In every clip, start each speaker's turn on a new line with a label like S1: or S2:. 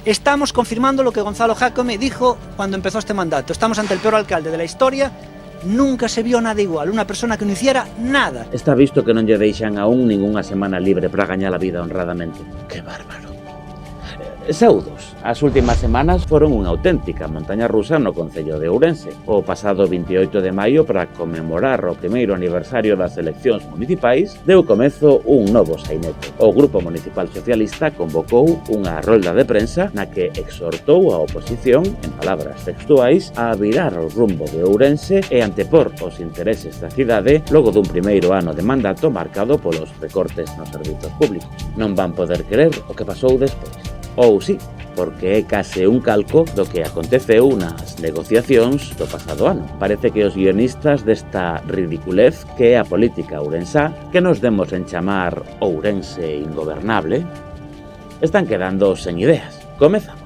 S1: Estamos confirmando lo que Gonzalo Jácome dijo cuando empezó este mandato. Estamos ante el peor alcalde de la historia. Nunca se vio nada igual, unha persona que non hiciera nada.
S2: Está visto que non lle deixan aún ningunha semana libre para gañar a vida honradamente. Que bárbaro. Saúdos. As últimas semanas foron unha auténtica montaña rusa no concello de Ourense. O pasado 28 de maio, para conmemorar o primeiro aniversario das eleccións municipais, deu comezo un novo sainete. O Grupo Municipal Socialista convocou unha rolda de prensa na que exhortou a oposición, en palabras textuais, a virar o rumbo de Ourense e antepor os intereses da cidade logo dun primeiro ano de mandato marcado polos recortes nos servizos públicos. Non van poder creer o que pasou despois. Ou sí, porque é case un calco do que aconteceu nas negociacións do pasado ano. Parece que os guionistas desta ridiculez que é a política ourensá, que nos demos en chamar Ourense ingobernable, están quedando sen ideas. Comezamos.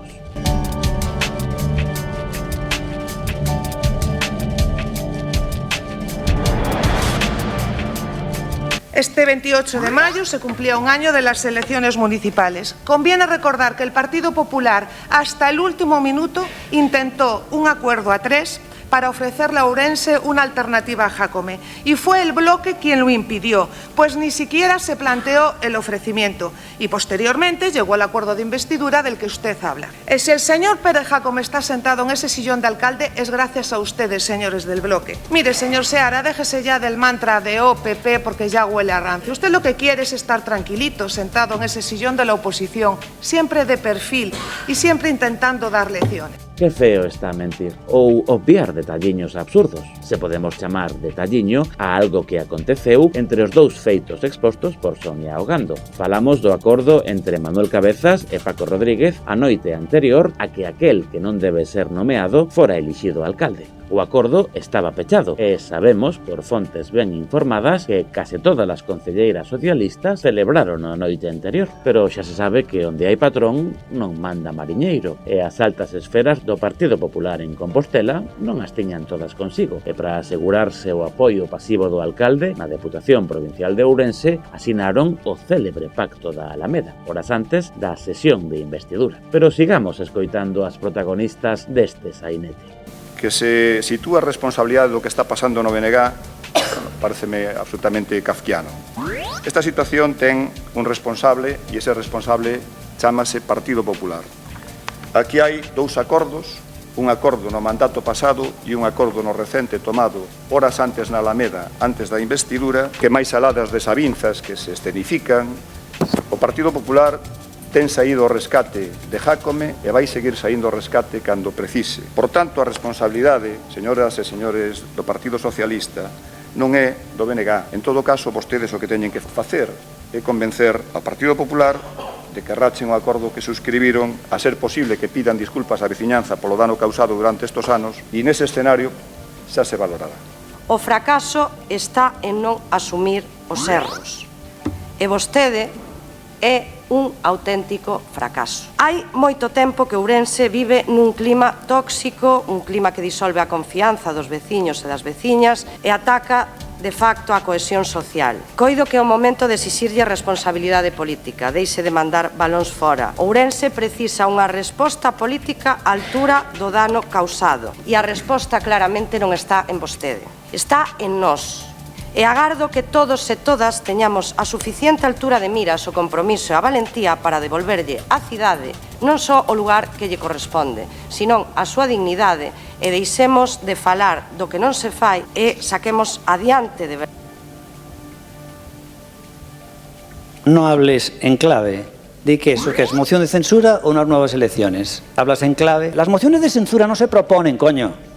S3: Este 28 de mayo se cumplía un año de las elecciones municipales. Conviene recordar que el Partido Popular hasta el último minuto intentó un acuerdo a tres para ofrecerle a Ourense una alternativa a Jácome. Y fue el bloque quien lo impidió, pues ni siquiera se planteó el ofrecimiento. Y posteriormente llegó el acuerdo de investidura del que usted habla. Si el señor Pérez Jácome está sentado en ese sillón de alcalde, es gracias a ustedes, señores del bloque. Mire, señor Seara, déjese ya del mantra de OPP porque ya huele a rancio. Usted lo que quiere es estar tranquilito, sentado en ese sillón de la oposición, siempre de perfil y siempre intentando dar lecciones.
S2: Que feo está a mentir ou obviar detalliños absurdos. Se podemos chamar detalliño a algo que aconteceu entre os dous feitos expostos por Sonia Ogando. Falamos do acordo entre Manuel Cabezas e Paco Rodríguez a noite anterior a que aquel que non debe ser nomeado fora elixido alcalde. O acordo estaba pechado e sabemos, por fontes ben informadas, que case todas as concelleiras socialistas celebraron a noite anterior. Pero xa se sabe que onde hai patrón non manda mariñeiro e as altas esferas do Partido Popular en Compostela non as tiñan todas consigo. E para asegurarse o apoio pasivo do alcalde, na Deputación Provincial de Ourense asinaron o célebre Pacto da Alameda, horas antes da sesión de investidura. Pero sigamos escoitando as protagonistas deste sainete.
S4: Que se sitúa a responsabilidade do que está pasando no BNG, pareceme absolutamente kafkiano. Esta situación ten un responsable e ese responsable chámase Partido Popular. Aquí hai dous acordos, un acordo no mandato pasado e un acordo no recente tomado horas antes na Alameda, antes da investidura, que máis alá das desavinzas que se escenifican, o Partido Popular ten saído ao rescate de Jácome e vai seguir saindo ao rescate cando precise. Por tanto, a responsabilidade, señoras e señores do Partido Socialista, non é do BNG. En todo caso, vostedes o que teñen que facer é convencer ao Partido Popular de que rachen o acordo que suscribiron, a ser posible que pidan disculpas á veciñanza polo dano causado durante estes anos, e nese escenario xa se valorará.
S5: O fracaso está en non asumir os erros. E vostede é un auténtico fracaso. Hai moito tempo que Ourense vive nun clima tóxico, un clima que disolve a confianza dos veciños e das veciñas e ataca de facto a cohesión social. Coido que é o momento de exixirlle responsabilidade política, deixe de mandar balóns fora. Ourense precisa unha resposta política á altura do dano causado e a resposta claramente non está en vostede, está en nós. E agardo que todos e todas teñamos a suficiente altura de miras, o compromiso e a valentía para devolverlle á cidade non só o lugar que lle corresponde, senón a súa dignidade e deixemos de falar do que non se fai e saquemos adiante de verdade.
S1: Non hables en clave. Di que eso que es moción de censura ou unas nuevas elecciones. Hablas en clave. Las mociones de censura no se proponen, coño.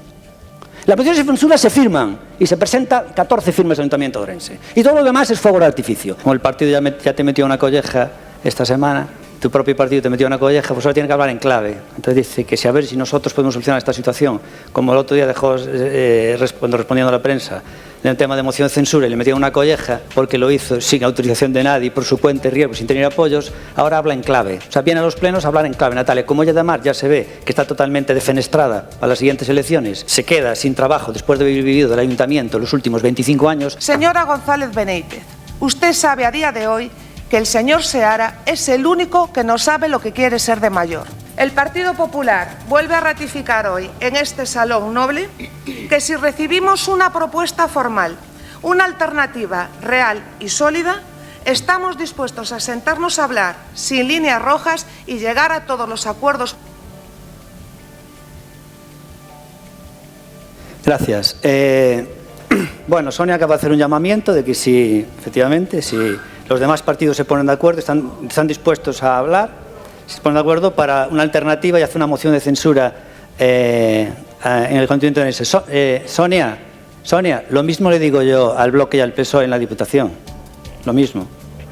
S1: Las mociones de censura se firman y se presenta 14 firmas del Ayuntamiento de Ourense. Y todo lo demás es fuego de artificio. Como el partido ya te metió una colleja esta semana, tu propio partido te metió una colleja, pues ahora tiene que hablar en clave. Entonces dice que si a ver si nosotros podemos solucionar esta situación, como el otro día dejó respondiendo a la prensa, en el tema de moción de censura y le metieron una colleja porque lo hizo sin autorización de nadie, por su cuenta y riesgo, sin tener apoyos, ahora habla en clave. O sea, viene a los plenos a hablar en clave. Natalia, como ella de Mar ya se ve que está totalmente defenestrada para las siguientes elecciones, se queda sin trabajo después de haber vivido del ayuntamiento los últimos 25 años.
S3: Señora González Benéitez, usted sabe a día de hoy que el señor Seara es el único que no sabe lo que quiere ser de mayor. El Partido Popular vuelve a ratificar hoy en este salón noble que si recibimos una propuesta formal, una alternativa real y sólida, estamos dispuestos a sentarnos a hablar sin líneas rojas y llegar a todos los acuerdos.
S1: Gracias. Bueno, Sonia acaba de hacer un llamamiento de que si, efectivamente, si los demás partidos se ponen de acuerdo, están dispuestos a hablar, se ponen de acuerdo para una alternativa y hacer una moción de censura en el continente onubense. Sonia, lo mismo le digo yo al bloque y al PSOE en la Diputación. Lo mismo.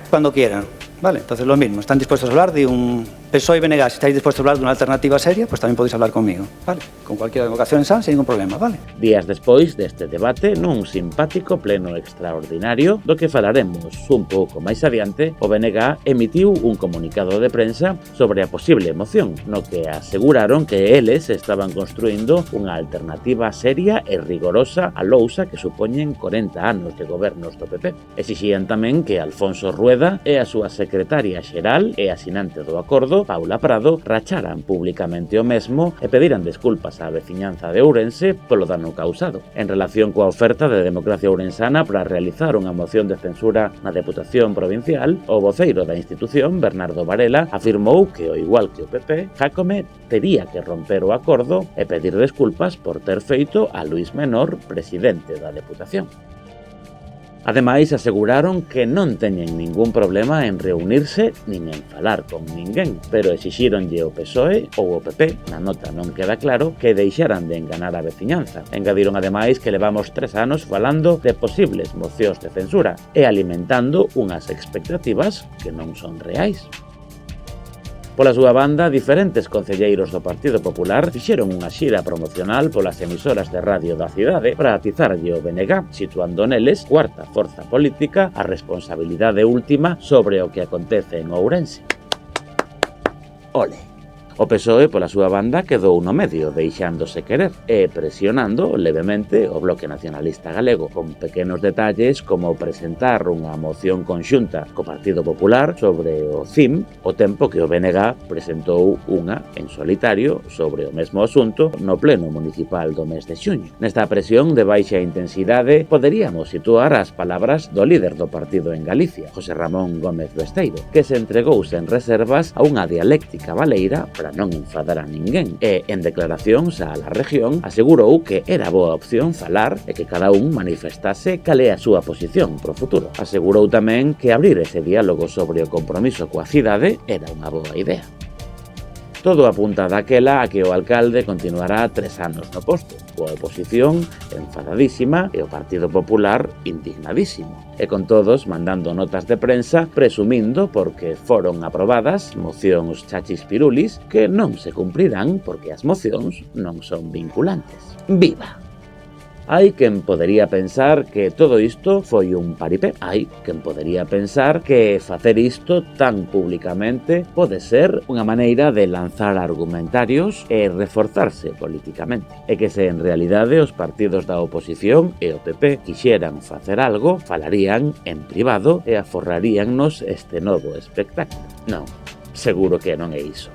S1: Cuando quieran. Vale, entonces lo mismo. ¿Están dispuestos a hablar de un PSOE y BNG? Si estáis dispuestos a hablar de una alternativa seria, pues tamén podéis hablar conmigo. Vale, con cualquier vocación sin ningún problema, vale?
S2: Días despois deste debate, nun simpático pleno extraordinario, do que falaremos un pouco máis adiante, o BNG emitiu un comunicado de prensa sobre a posible moción, no que aseguraron que eles estaban construindo unha alternativa seria e rigorosa á lousa que supoñen 40 anos de gobernos do PP. Exixían tamén que Alfonso Rueda e a súa secretaria xeral e asinante do acordo, Paula Prado, racharan públicamente o mesmo e pediran desculpas á veciñanza de Ourense polo dano causado. En relación coa oferta de Democracia Ourensana para realizar unha moción de censura na Deputación Provincial, o voceiro da institución, Bernardo Varela, afirmou que, ao igual que o PP, Jácome tería que romper o acordo e pedir desculpas por ter feito a Luís Menor presidente da Deputación. Ademais, aseguraron que non teñen ningún problema en reunirse nin en falar con ninguén, pero exixironlle o PSOE ou o PP, na nota non queda claro, que deixaran de enganar a veciñanza. Engadiron ademais que levamos 3 anos falando de posibles mocións de censura e alimentando unhas expectativas que non son reais. Pola súa banda, diferentes concelleiros do Partido Popular fixeron unha xira promocional polas emisoras de radio da cidade para atizarlle o BNG, situando neles, cuarta forza política, a responsabilidade última sobre o que acontece en Ourense. Ole! O PSOE, pola súa banda, quedou no medio, deixándose querer e presionando levemente o Bloque Nacionalista Galego, con pequenos detalles como presentar unha moción conxunta co Partido Popular sobre o CIM, o tempo que o BNG presentou unha en solitario sobre o mesmo asunto no pleno municipal do mes de xuño. Nesta presión de baixa intensidade poderíamos situar as palabras do líder do partido en Galicia, José Ramón Gómez Besteiro, que se entregou sen reservas a unha dialéctica baleira para non enfadar a ninguén e, en declaracións á La Región, asegurou que era boa opción falar e que cada un manifestase cal é a súa posición pro futuro. Asegurou tamén que abrir ese diálogo sobre o compromiso coa cidade era unha boa idea. Todo apunta daquela a que o alcalde continuará 3 anos no posto, coa oposición enfadadísima e o Partido Popular indignadísimo. E con todos mandando notas de prensa presumindo porque foron aprobadas mocións chachis pirulis que non se cumprirán porque as mocións non son vinculantes. ¡Viva! Hai quen podería pensar que todo isto foi un paripé. Hai quen podería pensar que facer isto tan públicamente pode ser unha maneira de lanzar argumentarios e reforzarse políticamente. E que se en realidade os partidos da oposición e o PP quixeran facer algo, falarían en privado e aforraríannos este novo espectáculo. Non, seguro que non é iso.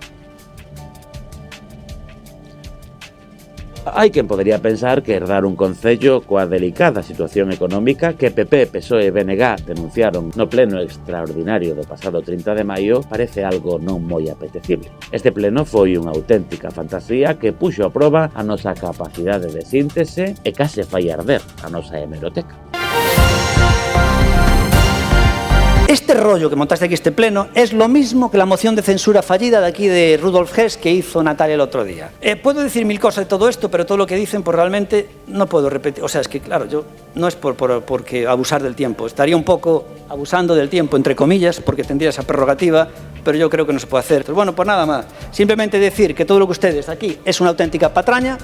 S2: Hai quen podería pensar que herdar un concello coa delicada situación económica que PP, PSOE e BNG denunciaron no pleno extraordinario do pasado 30 de maio parece algo non moi apetecible. Este pleno foi unha auténtica fantasía que puxo a proba a nosa capacidade de síntese e case fai arder a nosa hemeroteca.
S1: Este rollo que montaste aquí, este pleno, es lo mismo que la moción de censura fallida de aquí de Rudolf Hess que hizo Natalia el otro día. Puedo decir mil cosas de todo esto, pero todo lo que dicen, pues realmente no puedo repetir. O sea, es que, claro, yo no es porque abusar del tiempo. Estaría un poco abusando del tiempo, entre comillas, porque tendría esa prerrogativa, pero yo creo que no se puede hacer. Pero bueno, pues nada más. Simplemente decir que todo lo que ustedes aquí es una auténtica patraña.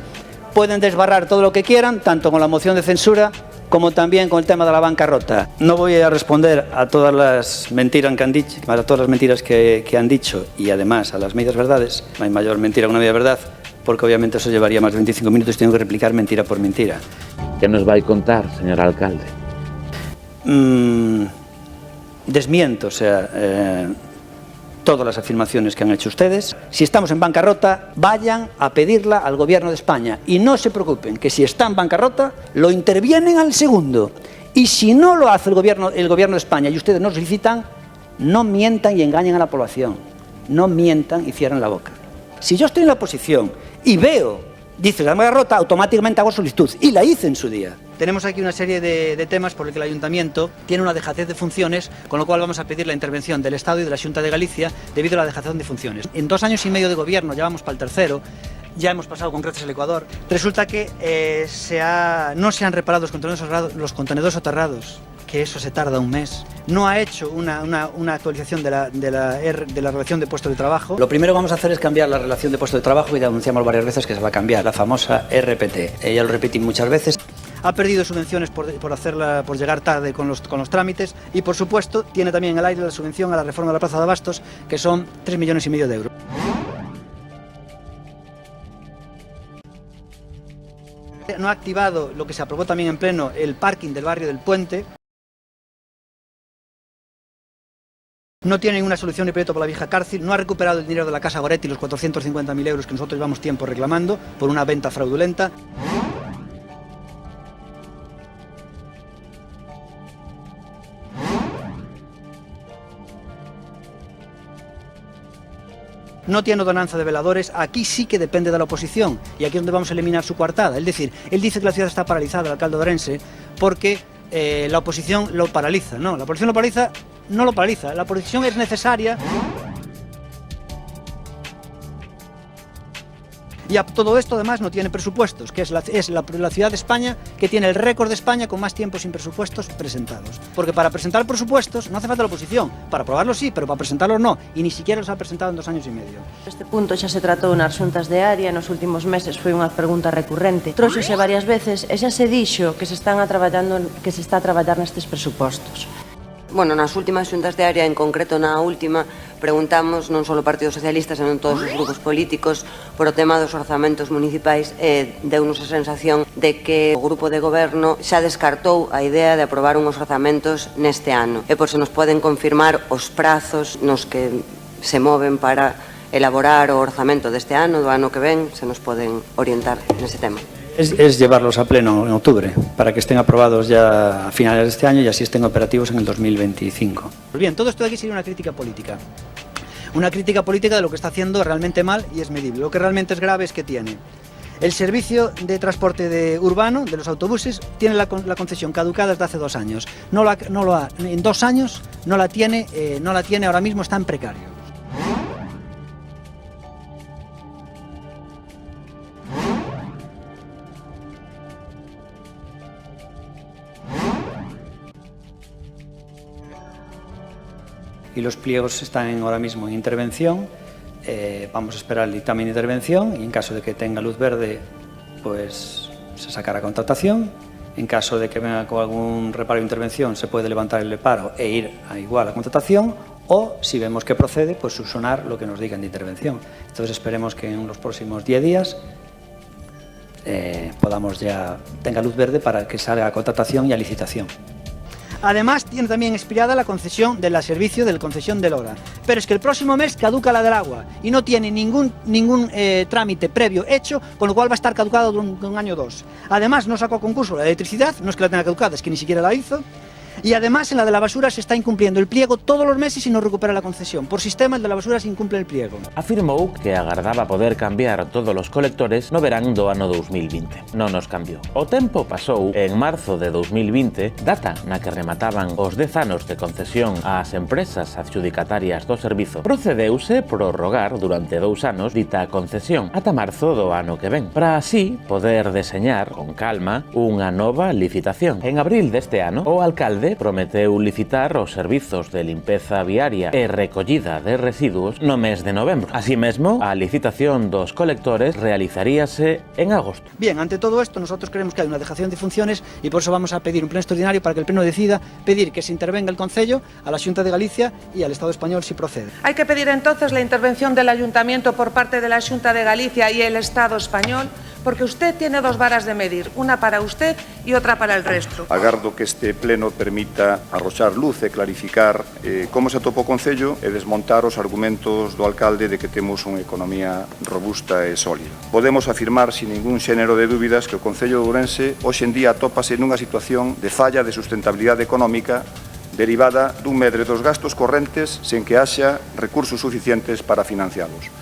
S1: Pueden desbarrar todo lo que quieran, tanto con la moción de censura como también con el tema de la bancarrota. No voy a responder a todas las mentiras que han dicho, a todas las mentiras que han dicho y además a las medias verdades. No hay mayor mentira que una media verdad, porque obviamente eso llevaría más de 25 minutos y tengo que replicar mentira por mentira.
S2: ¿Qué nos va a contar, señor alcalde?
S1: Desmiento, o sea, todas las afirmaciones que han hecho ustedes. Si estamos en bancarrota, vayan a pedirla al Gobierno de España y no se preocupen, que si está en bancarrota, lo intervienen al segundo. Y si no lo hace el Gobierno de España y ustedes no solicitan, no mientan y engañen a la población. No mientan y cierren la boca. Si yo estoy en la oposición y veo, dice la bancarrota, automáticamente hago solicitud. Y la hice en su día. Tenemos aquí una serie de temas por el que el Ayuntamiento tiene una dejadez de funciones, con lo cual vamos a pedir la intervención del Estado y de la Xunta de Galicia debido a la dejadez de funciones. En 2 años y medio de gobierno, ya vamos para el tercero, ya hemos pasado con creces el Ecuador, resulta que no se han reparado los contenedores soterrados, que eso se tarda un mes. No ha hecho una actualización de la relación de puestos de trabajo. Lo primero que vamos a hacer es cambiar la relación de puestos de trabajo y ya anunciamos varias veces que se va a cambiar, la famosa RPT. Ya lo repetí muchas veces. Ha perdido subvenciones por llegar tarde con los trámites y, por supuesto, tiene también en el aire la subvención a la reforma de la Plaza de Abastos, que son 3,5 millones de euros. No ha activado lo que se aprobó también en pleno, el parking del barrio del Puente. No tiene ninguna solución ni proyecto para la vieja cárcel, no ha recuperado el dinero de la Casa Goretti, los 450.000 euros que nosotros llevamos tiempo reclamando por una venta fraudulenta. No tiene ordenanza de veladores, aquí sí que depende de la oposición y aquí es donde vamos a eliminar su coartada. Es decir, él dice que la ciudad está paralizada, el alcalde de Ourense, porque la oposición lo paraliza. No, la oposición no lo paraliza, la oposición es necesaria. Y a todo esto además no tiene presupuestos, que es la ciudad de España que tiene el récord de España con más tiempo sin presupuestos presentados. Porque para presentar presupuestos no hace falta la oposición, para aprobarlos sí, pero para presentarlos no, y ni siquiera los ha presentado en 2 años y medio.
S6: Este punto xa se tratou nas xuntas de área, nos últimos meses foi unha pregunta recurrente. Tróxose varias veces e xa se dixo que se está a traballar nestes presupostos.
S7: Bueno, nas últimas xuntas de área, en concreto na última, preguntamos non só o Partido Socialista, senón todos os grupos políticos por o tema dos orzamentos municipais e deu-nos a sensación de que o grupo de goberno xa descartou a idea de aprobar unhos orzamentos neste ano. E por se nos poden confirmar os prazos nos que se moven para elaborar o orzamento deste ano, do ano que ven, se nos poden orientar nese tema.
S1: Es llevarlos a pleno en octubre, para que estén aprobados ya a finales de este año y así estén operativos en el 2025. Pues bien, todo esto de aquí sería una crítica política. Una crítica política de lo que está haciendo realmente mal y es medible. Lo que realmente es grave es que tiene el servicio de transporte urbano de los autobuses, tiene la concesión caducada desde hace 2 años. En 2 años no la tiene, ahora mismo está en precario. Y los pliegos están ahora mismo en intervención, vamos a esperar el dictamen de intervención y en caso de que tenga luz verde, pues se sacará contratación. En caso de que venga con algún reparo de intervención, se puede levantar el reparo e ir a igual a contratación, o si vemos que procede, pues subsanar lo que nos digan de intervención. Entonces esperemos que en los próximos 10 días tenga luz verde para que salga a contratación y a licitación. Además, tiene también expirada la concesión del servicio de la concesión del Lora. Pero es que el próximo mes caduca la del agua y no tiene ningún trámite previo hecho, con lo cual va a estar caducado durante 1 año o 2. Además, no sacó concurso la electricidad, no es que la tenga caducada, es que ni siquiera la hizo. Y además, en la de la basura se está incumpliendo el pliego todos los meses y no recupera la concesión. Por sistema, el de la basura se incumple el pliego.
S2: Afirmou que agardaba poder cambiar todos os colectores no verán do ano 2020. Non nos cambiou. O tempo pasou en marzo de 2020, data na que remataban os 10 anos de concesión ás empresas adjudicatarias do servizo. Procedeuse prorrogar durante 2 anos dita concesión ata marzo do ano que ven, para así poder deseñar con calma unha nova licitación. En abril deste ano, o alcalde prometeu licitar os servizos de limpeza viaria e recollida de residuos no mes de novembro. Así mesmo, a licitación dos colectores realizaríase en agosto.
S1: Bien, ante todo esto, nosotros creemos que hay una dejación de funciones y por eso vamos a pedir un pleno extraordinario para que el pleno decida pedir que se intervenga el Concello, a la Xunta de Galicia y al Estado español si procede.
S3: Hay que pedir entonces la intervención del Ayuntamiento por parte de la Xunta de Galicia y el Estado español porque usted tiene dos varas de medir, una para usted y otra para el resto.
S4: Agardo que este pleno permita arroxar luz e clarificar como se atopa o Concello e desmontar os argumentos do alcalde de que temos unha economía robusta e sólida. Podemos afirmar sin ningún xénero de dúbidas que o Concello de Ourense hoxe en día atópase nunha situación de falla de sustentabilidade económica derivada dun medre dos gastos correntes sen que haxa recursos suficientes para financialos.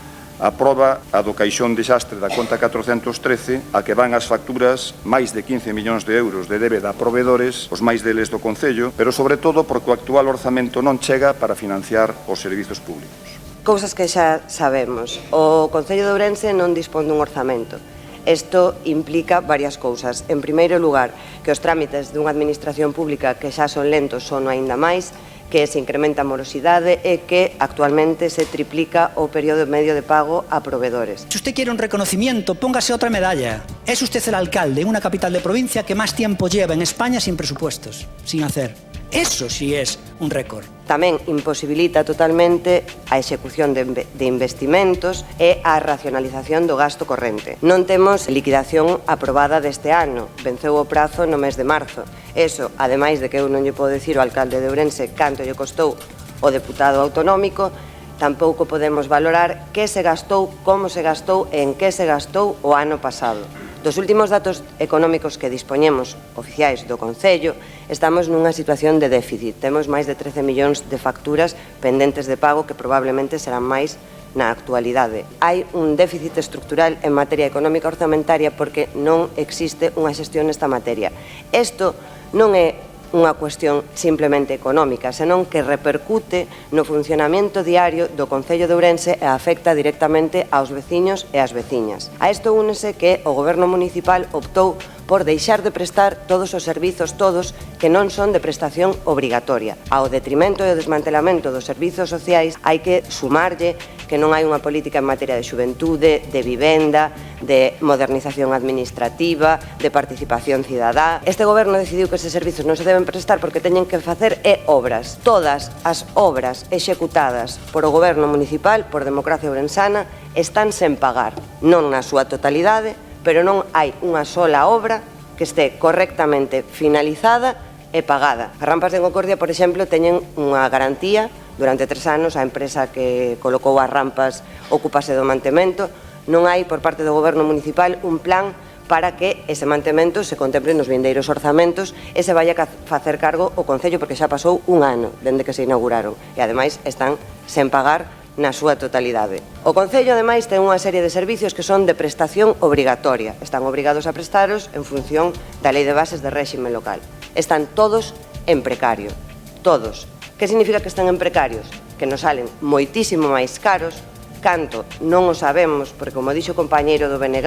S4: A proba a do caixón desastre da conta 413, a que van as facturas máis de 15 millóns de euros de débeda a proveedores, os máis deles do Concello, pero sobre todo porque o actual orzamento non chega para financiar os servizos públicos.
S7: Cousas que xa sabemos. O Concello de Ourense non dispón dun orzamento. Isto implica varias cousas. En primeiro lugar, que os trámites dunha administración pública que xa son lentos son aínda máis, que se incrementa a morosidade e que actualmente se triplica o período medio de pago a proveedores.
S8: Si usted quiere un reconocimiento, póngase otra medalla. Es usted el alcalde en una capital de provincia que más tiempo lleva en España sin presupuestos, sin hacer. Eso sí es un récord.
S7: Tamén imposibilita totalmente a execución de investimentos e a racionalización do gasto corrente. Non temos liquidación aprobada deste ano, venceu o prazo no mes de marzo. Eso, ademais de que eu non lle podo dicir ao alcalde de Ourense canto lle costou o deputado autonómico, tampouco podemos valorar que se gastou, como se gastou e en que se gastou o ano pasado. Dos últimos datos económicos que dispoñemos oficiais do Concello, estamos nunha situación de déficit. Temos máis de 13 millóns de facturas pendentes de pago que probablemente serán máis na actualidade. Hai un déficit estructural en materia económica orzamentaria porque non existe unha xestión nesta materia. Isto non é unha cuestión simplemente económica, senón que repercute no funcionamento diario do Concello de Ourense e afecta directamente aos veciños e ás veciñas. A isto únese que o Goberno municipal optou por deixar de prestar todos os servizos, todos, que non son de prestación obrigatoria. Ao detrimento e o desmantelamento dos servizos sociais hai que sumarlle que non hai unha política en materia de xuventude, de vivenda, de modernización administrativa, de participación cidadá. Este goberno decidiu que eses servizos non se deben prestar porque teñen que facer obras. Todas as obras executadas por o goberno municipal, por Democracia Ourensana, están sen pagar. Non na súa totalidade, pero non hai unha sola obra que este correctamente finalizada e pagada. As rampas de Concordia, por exemplo, teñen unha garantía. Durante 3 anos a empresa que colocou as rampas ocúpase do mantemento. Non hai por parte do goberno municipal un plan para que ese mantemento se contemple nos vindeiros orzamentos e se vaya a facer cargo o Concello, porque xa pasou un ano dende que se inauguraron e ademais están sen pagar na súa totalidade. O Concello, ademais, ten unha serie de servicios que son de prestación obrigatoria. Están obrigados a prestaros en función da Lei de Bases de Réxime Local. Están todos en precario. Todos. Que significa que están en precarios? Que nos salen moitísimo máis caros, canto non o sabemos, porque, como dixo o compañeiro do BNG,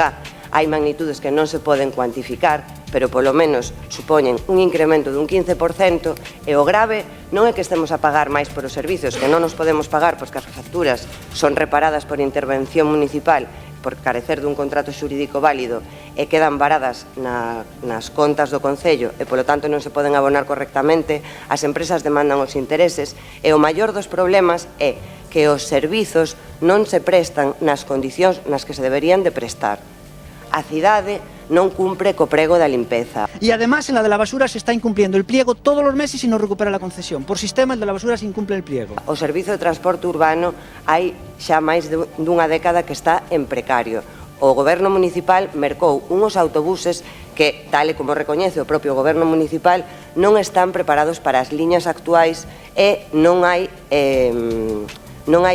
S7: hai magnitudes que non se poden cuantificar, pero polo menos supoñen un incremento dun 15%, e o grave non é que estemos a pagar máis por os servizos, que non nos podemos pagar porque as facturas son reparadas por intervención municipal, por carecer dun contrato xurídico válido e quedan varadas nas contas do Concello e, polo tanto, non se poden abonar correctamente, as empresas demandan os intereses e o maior dos problemas é que os servizos non se prestan nas condicións nas que se deberían de prestar. A cidade non cumpre co prego da limpeza.
S8: Y además en la de la basura se está incumpliendo el pliego todos los meses y no recupera la concesión. Por sistema el de la basura se incumple el pliego.
S7: O servizo de transporte urbano hai xa máis dunha década que está en precario. O goberno municipal mercou unhos autobuses que, tal e como recoñece o propio goberno municipal, non están preparados para as liñas actuais e non hai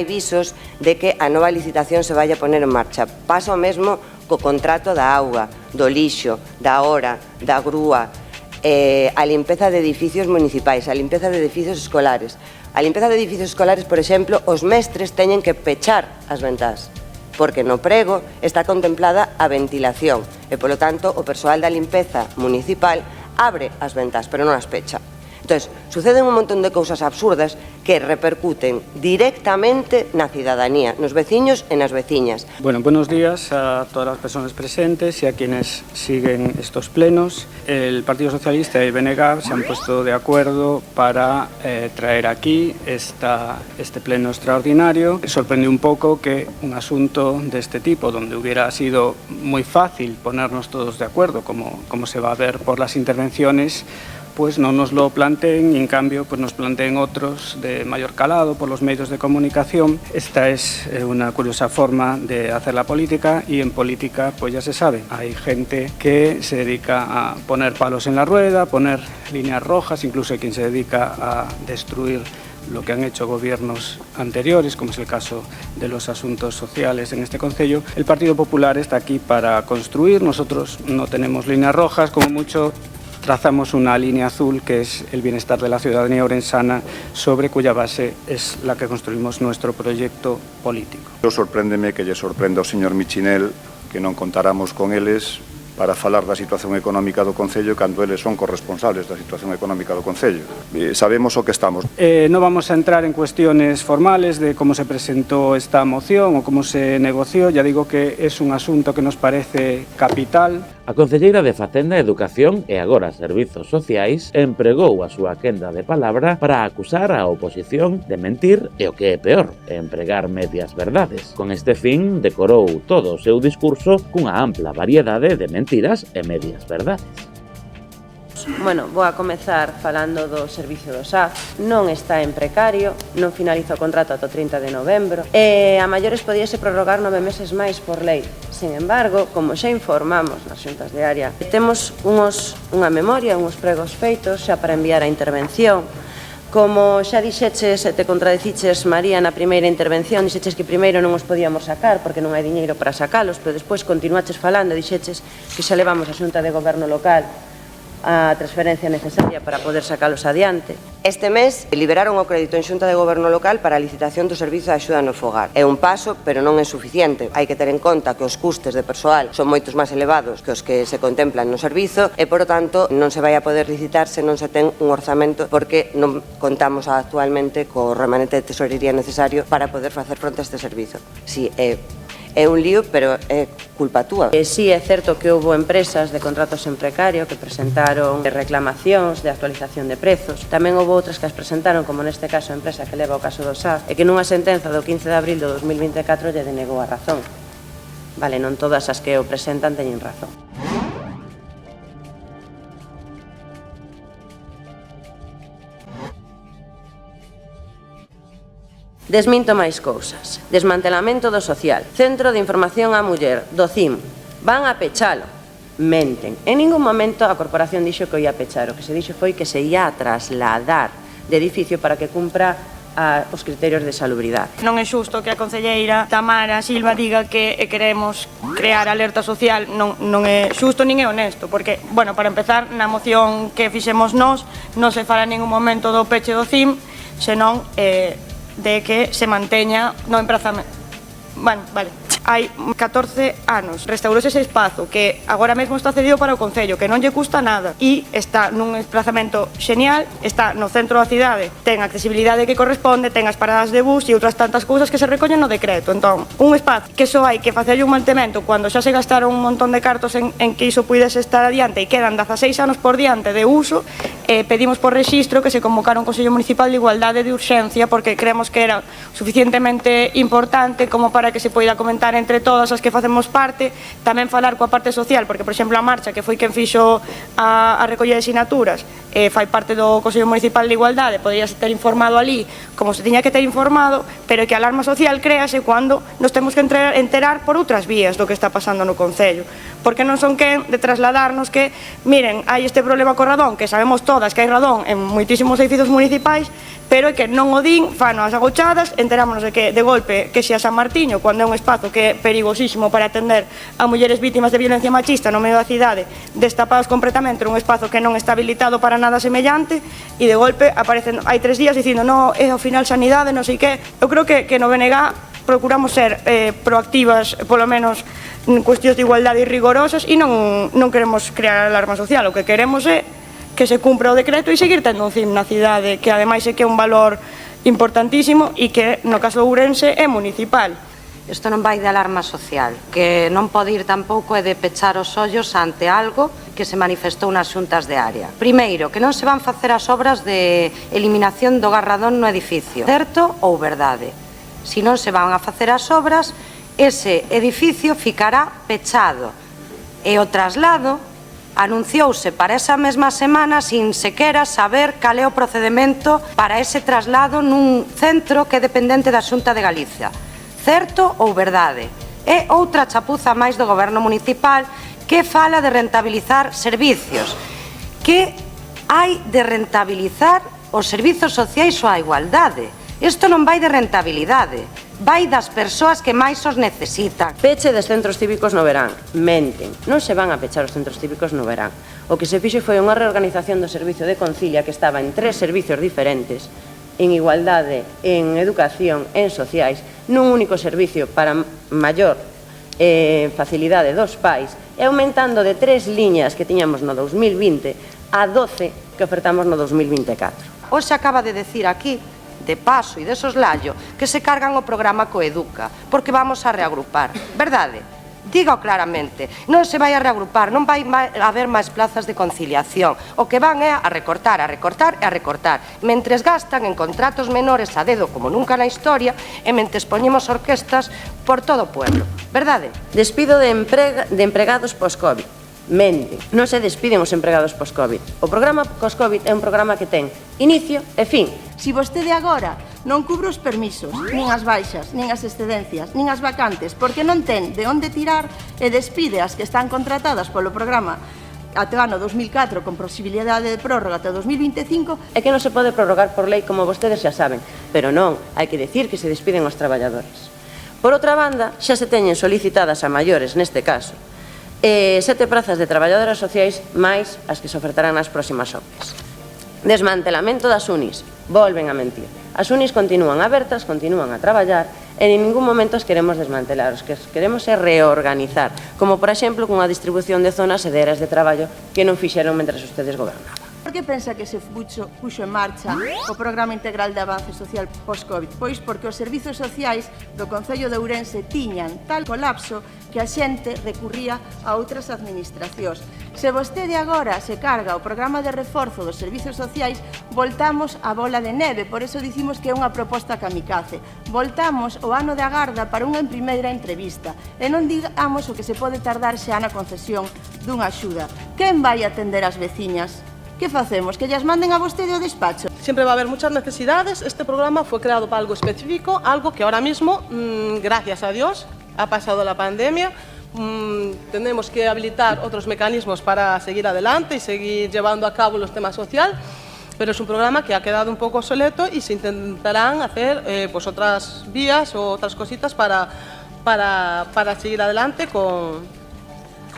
S7: visos de que a nova licitación se vaya a poner en marcha. Pasa o mesmo co contrato da auga, do lixo, da hora, da grúa, a limpeza de edificios municipais, a limpeza de edificios escolares. A limpeza de edificios escolares, por exemplo, os mestres teñen que pechar as ventás, porque no prego está contemplada a ventilación e, polo tanto, o persoal da limpeza municipal abre as ventás, pero non as pecha. Entón, suceden un montón de cousas absurdas que repercuten directamente na cidadanía, nos veciños e nas veciñas.
S9: Bueno, buenos días a todas las personas presentes y a quienes siguen estos plenos. El Partido Socialista y BNG se han puesto de acuerdo para traer aquí este pleno extraordinario. Sorprende un poco que un asunto de este tipo, donde hubiera sido muy fácil ponernos todos de acuerdo, como se va a ver por las intervenciones, pues no nos lo planteen y en cambio pues nos planteen otros de mayor calado por los medios de comunicación. Esta es una curiosa forma de hacer la política y en política pues ya se sabe, hay gente que se dedica a poner palos en la rueda, a poner líneas rojas, incluso hay quien se dedica a destruir lo que han hecho gobiernos anteriores, como es el caso de los asuntos sociales en este concello. El Partido Popular está aquí para construir, nosotros no tenemos líneas rojas, como mucho trazamos una línea azul que es el bienestar de la ciudadanía orensana, sobre cuya base es la que construimos nuestro proyecto político.
S4: Sorpréndeme que lle sorprenda ao señor Michinel que non contáramos con eles para falar da situación económica do Concello cando eles son corresponsables da situación económica do Concello. Sabemos o que estamos.
S9: No vamos a entrar en cuestiones formales de cómo se presentó esta moción o cómo se negoció. Ya digo que es un asunto que nos parece capital.
S2: A concelleira de Facenda, Educación e agora Servizos Sociais empregou a súa quenda de palabra para acusar a oposición de mentir e o que é peor, empregar medias verdades. Con este fin, decorou todo o seu discurso cunha ampla variedade de mentiras e medias verdades.
S6: Bueno, vou a comezar falando do servicio do SAF. Non está en precario, non finaliza o contrato ata o 30 de novembro e a maiores podíase prorrogar 9 meses máis por lei. Sin embargo, como xa informamos nas xuntas de área, temos unha memoria, uns pregos feitos xa para enviar a intervención. Como xa dixeches e te contradiciches, María, na primeira intervención, dixeches que primeiro non os podíamos sacar porque non hai diñeiro para sacalos, pero despois continuaches falando e dixeches que xa levamos a Xunta de Goberno local a transferencia necesaria para poder sacalos adiante.
S7: Este mes liberaron o crédito en Xunta de Goberno local para a licitación do servizo de axuda no fogar. É un paso, pero non é suficiente. Hai que ter en conta que os custes de persoal son moitos máis elevados que os que se contemplan no servizo e, por tanto, non se vai a poder licitar se non se ten un orzamento porque non contamos actualmente co remanente de tesorería necesario para poder facer fronte a este servizo. Si, é un lío, pero é culpa túa.
S6: Sí, é certo que houve empresas de contratos en precario que presentaron reclamacións de actualización de prezos. Tamén houve outras que as presentaron, como neste caso a empresa que leva o caso do SAF, e que nunha sentenza do 15 de abril do 2024 lle denegou a razón. Vale, non todas as que o presentan teñen razón. Desminto máis cousas. Desmantelamento do social. Centro de Información á Muller, do CIM. Van a pechalo. Menten. En ningún momento a corporación dixo que o ia pechar. O que se dixo foi que se ia a trasladar de edificio para que cumpra os criterios de salubridade.
S10: Non é xusto que a concelleira Tamara Silva diga que queremos crear alerta social, non é xusto nin é honesto, porque, bueno, para empezar, na moción que fixemos nós, non se fala en ningún momento do peche do CIM, senón de que se manteña no emprazamento. Bueno, vale. Hai 14 anos restaurouse ese espazo que agora mesmo está cedido para o Concello, que non lle custa nada e está nun desplazamento xenial, está no centro da cidade, ten a accesibilidade que corresponde, ten as paradas de bus e outras tantas cousas que se recollen no decreto. Entón, un espazo que só hai que facerlle un mantemento cando xa se gastaron un montón de cartos en que iso puidese estar adiante e quedan 16 anos por diante de uso, pedimos por rexistro que se convocara un Consello Municipal de Igualdade de Urxencia porque creemos que era suficientemente importante como para que se poida comentar entre todas as que facemos parte, tamén falar coa parte social, porque, por exemplo, a Marcha, que foi quen fixo a recolla de sinaturas, fai parte do Consello Municipal de Igualdade, podíase ter informado ali como se tiña que ter informado, pero que a alarma social créase cando nos temos que enterar por outras vías do que está pasando no Concello, porque non son quen de trasladarnos que, miren, hai este problema co radón, que sabemos todas que hai radón en moitísimos edificios municipais, pero é que non o din, fano as agochadas, enterámonos de que de golpe que xa San Martiño, cando é un espazo que é perigosísimo para atender a mulleres vítimas de violencia machista no medio da cidade, destapados completamente un espazo que non está habilitado para nada semellante, e de golpe aparecen hai 3 días dicindo, no, é ao final sanidade, non sei que. Eu creo que no BNG procuramos ser proactivas, polo menos en cuestións de igualdade rigorosas, e non queremos crear alarma social, o que queremos é que se cumpra o decreto e seguir tendo un CIM na cidade, que ademais é que é un valor importantísimo e que no caso de Ourense é municipal.
S5: Isto non vai de alarma social, que non pode ir tampouco é de pechar os ollos ante algo que se manifestou nas xuntas de área. Primeiro, que non se van facer as obras de eliminación do garradón no edificio, certo ou verdade? Se non se van a facer as obras, ese edificio ficará pechado e o traslado anunciouse para esa mesma semana sin sequera saber cal é o procedimento para ese traslado nun centro que é dependente da Xunta de Galicia. Certo ou verdade? É outra chapuza máis do goberno municipal que fala de rentabilizar servicios, que hai de rentabilizar os servizos sociais ou a igualdade. Isto non vai de rentabilidade, vai das persoas que máis os necesitan.
S6: Peche dos centros cívicos no verán. Menten. Non se van a pechar os centros cívicos no verán. O que se fixo foi unha reorganización do servicio de Concilia que estaba en 3 servicios diferentes, en igualdade, en educación, en sociais, nun único servicio para maior facilidade dos pais e aumentando de 3 liñas que tiñamos no 2020 a 12 que ofertamos no 2024.
S5: Hoxe acaba de decir aquí, de paso e de soslayo, que se cargan o programa Coeduca, porque vamos a reagrupar, verdade? Dígao claramente, non se vai a reagrupar, non vai haber máis plazas de conciliación. O que van é a recortar, a recortar e a recortar. Mentres gastan en contratos menores a dedo como nunca na historia e mentres poñemos orquestas por todo o pueblo, verdade?
S6: Despido de empregados pos-Covid. Mente. Non se despiden os empregados pos-Covid. O programa pos-Covid é un programa que ten inicio e fin.
S11: Si vostede agora non cubre os permisos, nin as baixas, nin as excedencias, nin as vacantes, porque non ten de onde tirar e despide as que están contratadas polo programa até o ano 2004 con posibilidade de prórroga até o 2025...
S6: É que non se pode prorrogar por lei como vostedes xa saben, pero non, hai que decir que se despiden os traballadores. Por outra banda, xa se teñen solicitadas a maiores neste caso 7 prazas de traballadoras sociais máis as que se ofertarán nas próximas OPEs. Desmantelamento das UNIs. Volven a mentir. As UNIs continúan abertas, continúan a traballar e en ningún momento as queremos desmantelar. Os que queremos é reorganizar, como por exemplo cunha distribución de zonas e de áreas de traballo que non fixeron mentre ustedes gobernaban.
S11: Por que pensa que se puxo en marcha o Programa Integral de Avance Social post-Covid? Pois porque os servizos sociais do Concello de Ourense tiñan tal colapso que a xente recurría a outras administracións. Se vostede agora se carga o programa de reforzo dos servizos sociais, voltamos a bola de neve, por eso dicimos que é unha proposta kamikaze. Voltamos o ano de agarda para unha primeira entrevista e non digamos o que se pode tardar xa na concesión dunha axuda. Quen vai atender as veciñas? ¿Qué facemos? ¿Que ellas manden a vostede ao despacho?
S12: Siempre va a haber muchas necesidades. Este programa fue creado para algo específico, algo que ahora mismo, gracias a Dios, ha pasado la pandemia. Tenemos que habilitar otros mecanismos para seguir adelante y seguir llevando a cabo los temas sociales, pero es un programa que ha quedado un poco obsoleto y se intentarán hacer pues otras vías o otras cositas para seguir adelante con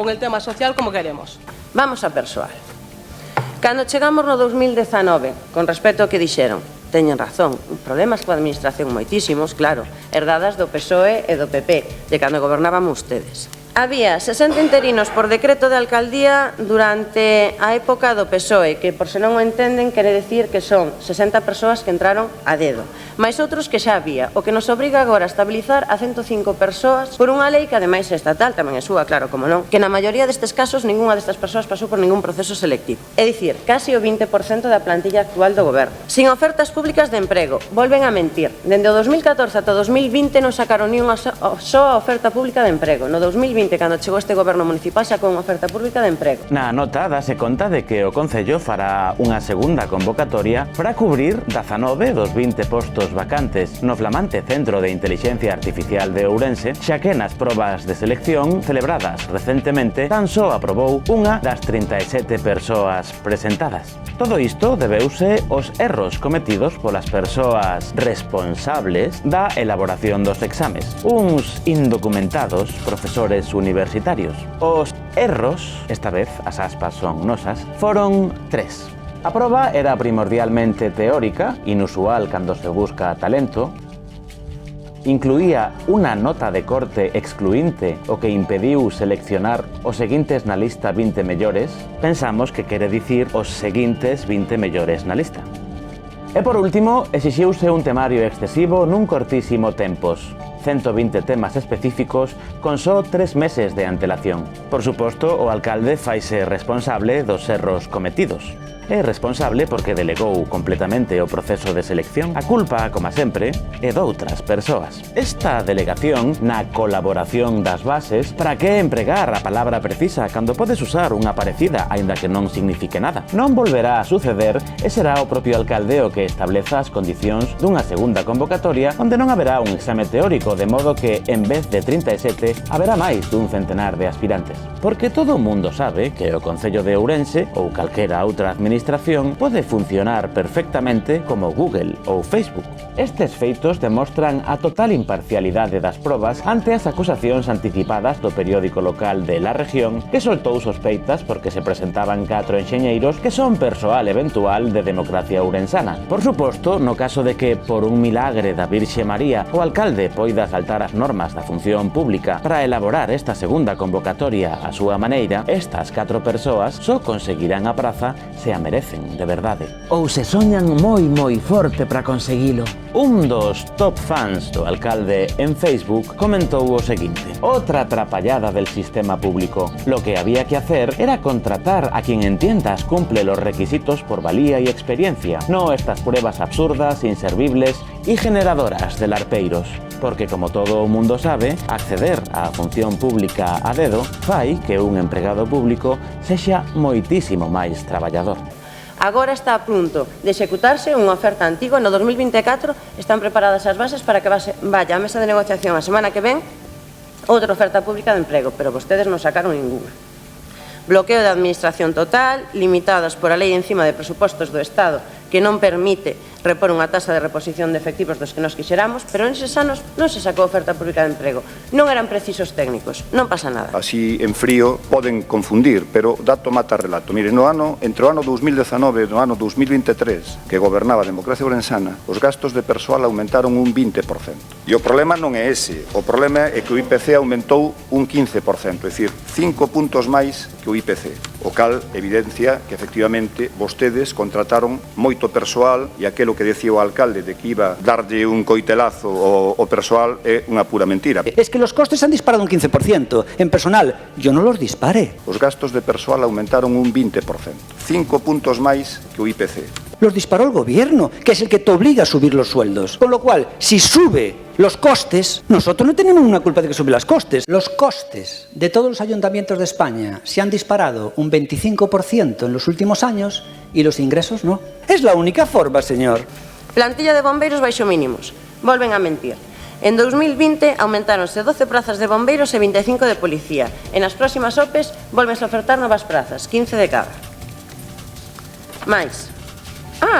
S12: el tema social como queremos.
S6: Vamos a persoal. Cando chegamos no 2019, con respecto ao que dixeron, teñen razón, problemas coa administración moitísimos, claro, herdadas do PSOE e do PP, de cando gobernábamos ustedes. Había 60 interinos por decreto de alcaldía durante a época do PSOE, que por se non o entenden quere decir que son 60 persoas que entraron a dedo, máis outros que xa había, o que nos obriga agora a estabilizar a 105 persoas por unha lei que ademais é estatal, tamén é súa, claro, como non, que na maioría destes casos ninguna destas persoas pasou por ningún proceso selectivo. É dicir, casi o 20% da plantilla actual do goberno. Sin ofertas públicas de emprego, volven a mentir. Dende o 2014 ata o 2020 non sacaron ni unha soa oferta pública de emprego. No 2020, cando chegou este goberno municipal, xa con oferta pública de emprego.
S2: Na nota dase conta de que o Concello fará unha segunda convocatoria para cubrir 19 dos 20 postos vacantes no flamante Centro de Intelixencia Artificial de Ourense, xa que nas probas de selección celebradas recentemente tan só aprobou unha das 37 persoas presentadas. Todo isto debeuse aos erros cometidos polas persoas responsables da elaboración dos exames, uns indocumentados profesores universitarios. Os erros, esta vez as aspas son nosas, foron 3. A proba era primordialmente teórica, inusual cando se busca talento. incluía unha nota de corte excluinte o que impediu seleccionar os seguintes na lista 20 mellores, pensamos que quere dicir os seguintes 20 mellores na lista. E por último, exixiuse un temario excesivo nun cortísimo tempos. 120 temas específicos con só 3 meses de antelación. Por suposto, o alcalde faise responsable dos erros cometidos. É responsable porque delegou completamente o proceso de selección. A culpa, como sempre, é doutras persoas. Esta delegación na colaboración das bases, para que empregar a palabra precisa cando podes usar unha parecida, aínda que non signifique nada? Non volverá a suceder e será o propio alcalde o que estableza as condicións dunha segunda convocatoria onde non haberá un exame teórico, de modo que, en vez de 37, haberá máis dun centenar de aspirantes. Porque todo o mundo sabe que o Concello de Ourense ou calquera outra administración pode funcionar perfectamente como Google ou Facebook. Estes feitos demostran a total imparcialidade das probas ante as acusacións anticipadas do periódico local de La Región, que soltou sospeitas porque se presentaban 4 enxeñeiros que son persoal eventual de Democracia Ourensana. Por suposto, no caso de que, por un milagre da Virxe María, o alcalde poida saltar as normas da función pública para elaborar esta segunda convocatoria a súa maneira, estas 4 persoas só conseguirán a praza se a merecen de verdade. Ou se soñan moi forte para conseguilo. Un dos top fans do alcalde en Facebook comentou o seguinte: otra atrapallada del sistema público. Lo que había que hacer era contratar a quien entiendas cumple los requisitos por valía y experiencia, no estas pruebas absurdas, inservibles y generadoras de larpeiros. Porque, como todo o mundo sabe, acceder á función pública a dedo fai que un empregado público sexa moitísimo máis traballador.
S6: Agora está a punto de executarse unha oferta antigua. No 2024 están preparadas as bases para que vaya a mesa de negociación a semana que ven outra oferta pública de emprego, pero vostedes non sacaron ninguna. Bloqueo de administración total, limitadas por a lei encima de presupostos do Estado que non permite repor unha tasa de reposición de efectivos dos que nos quixeramos, pero neses anos non se sacou oferta pública de emprego. Non eran precisos técnicos, non pasa nada.
S4: Así, en frío, poden confundir, pero dato mata relato. Mire, entre o ano 2019 e o ano 2023, que gobernaba a Democracia Ourensana, os gastos de persoal aumentaron un 20%. E o problema non é ese, o problema é que o IPC aumentou un 15%, é dicir, 5 puntos máis que o IPC. O cal evidencia que, efectivamente, vostedes contrataron moito persoal e aquelo que decía o alcalde de que iba darlle un coitelazo ao persoal é unha pura mentira.
S8: Es que los costes han disparado un 15%. En personal, yo no los dispare.
S4: Os gastos de persoal aumentaron un 20%, 5 puntos máis que o IPC.
S8: Los disparó el gobierno, que es el que te obliga a subir los sueldos. Con lo cual, si sube los costes, nosotros no tenemos una culpa de que suben los costes. Los costes de todos los ayuntamientos de España se han disparado un 25% en los últimos años y los ingresos no. Es la única forma, señor.
S6: Plantilla de bombeiros baixo mínimos. Volven a mentir. En 2020 aumentáronse 12 prazas de bombeiros e 25 de policía. En as próximas OPEs volvense a ofertar novas prazas, 15 de cada. Mais,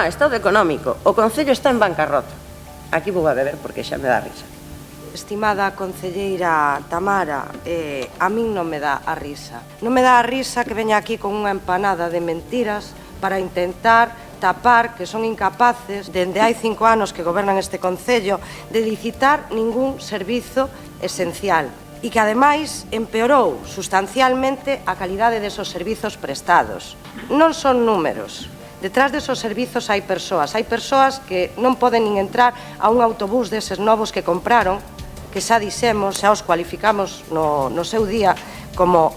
S6: estado económico. O Concello está en bancarrota. Aquí vou a beber porque xa me dá risa.
S5: Estimada concelleira Tamara, a min non me dá a risa. Non me dá a risa que veña aquí con unha empanada de mentiras para intentar tapar que son incapaces, dende hai 5 anos que gobernan este Concello, de licitar ningún servizo esencial e que, ademais, empeorou sustancialmente a calidade desos servizos prestados. Non son números. Detrás desos servizos hai persoas que non poden nin entrar a un autobús deses novos que compraron, que xa dixemos, xa os cualificamos no seu día como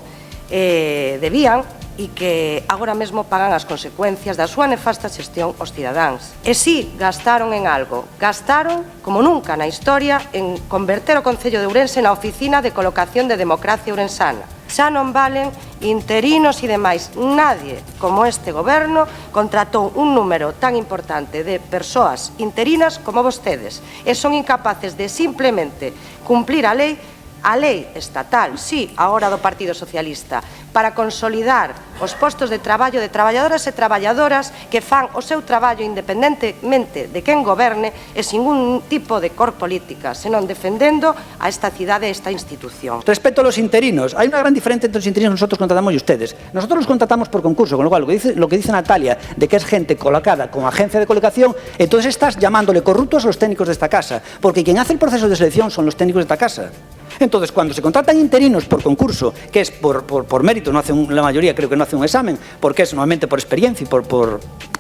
S5: debían, e que agora mesmo pagan as consecuencias da súa nefasta xestión aos cidadáns. E si gastaron en algo, gastaron como nunca na historia en converter o Concello de Ourense na oficina de colocación de Democracia Ourensana. Xa non valen interinos e demais. Nadie, como este goberno, contratou un número tan importante de persoas interinas como vostedes e son incapaces de simplemente cumplir a lei a lei estatal, sí, agora do Partido Socialista, para consolidar os postos de traballo de traballadoras e traballadoras que fan o seu traballo independentemente de quen goberne e sin un tipo de cor política, senón defendendo a esta cidade e esta institución.
S8: Respecto a los interinos, hay una gran diferencia entre los interinos que nosotros contratamos y ustedes. Nosotros los contratamos por concurso, con lo cual lo que dice Natalia de que es gente colocada con agencia de colocación, entonces estás llamándole corruptos a los técnicos de esta casa, porque quien hace el proceso de selección son los técnicos de esta casa. Entonces, cuando se contratan interinos por concurso, que es por mérito, no hace la mayoría creo que no hace un examen, porque es normalmente por experiencia y por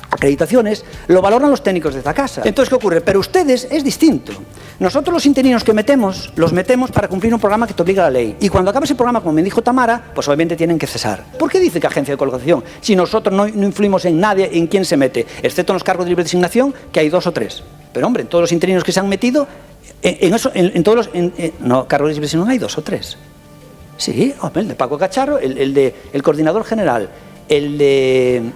S8: acreditaciones, lo valoran los técnicos de esta casa. Entonces, ¿qué ocurre? Pero ustedes es distinto. Nosotros los interinos que metemos, los metemos para cumplir un programa que te obliga a la ley. Y cuando acaba ese programa, como me dijo Tamara, pues obviamente tienen que cesar. ¿Por qué dice que agencia de colocación? Si nosotros no influimos en nadie, en quién se mete, excepto en los cargos de libre designación, que hay 2 o 3. Pero hombre, en todos los interinos que se han metido, en todos los... no, cargos de libre designación hay 2 o 3. Sí, hombre, el de Paco Cacharro, el coordinador general, el de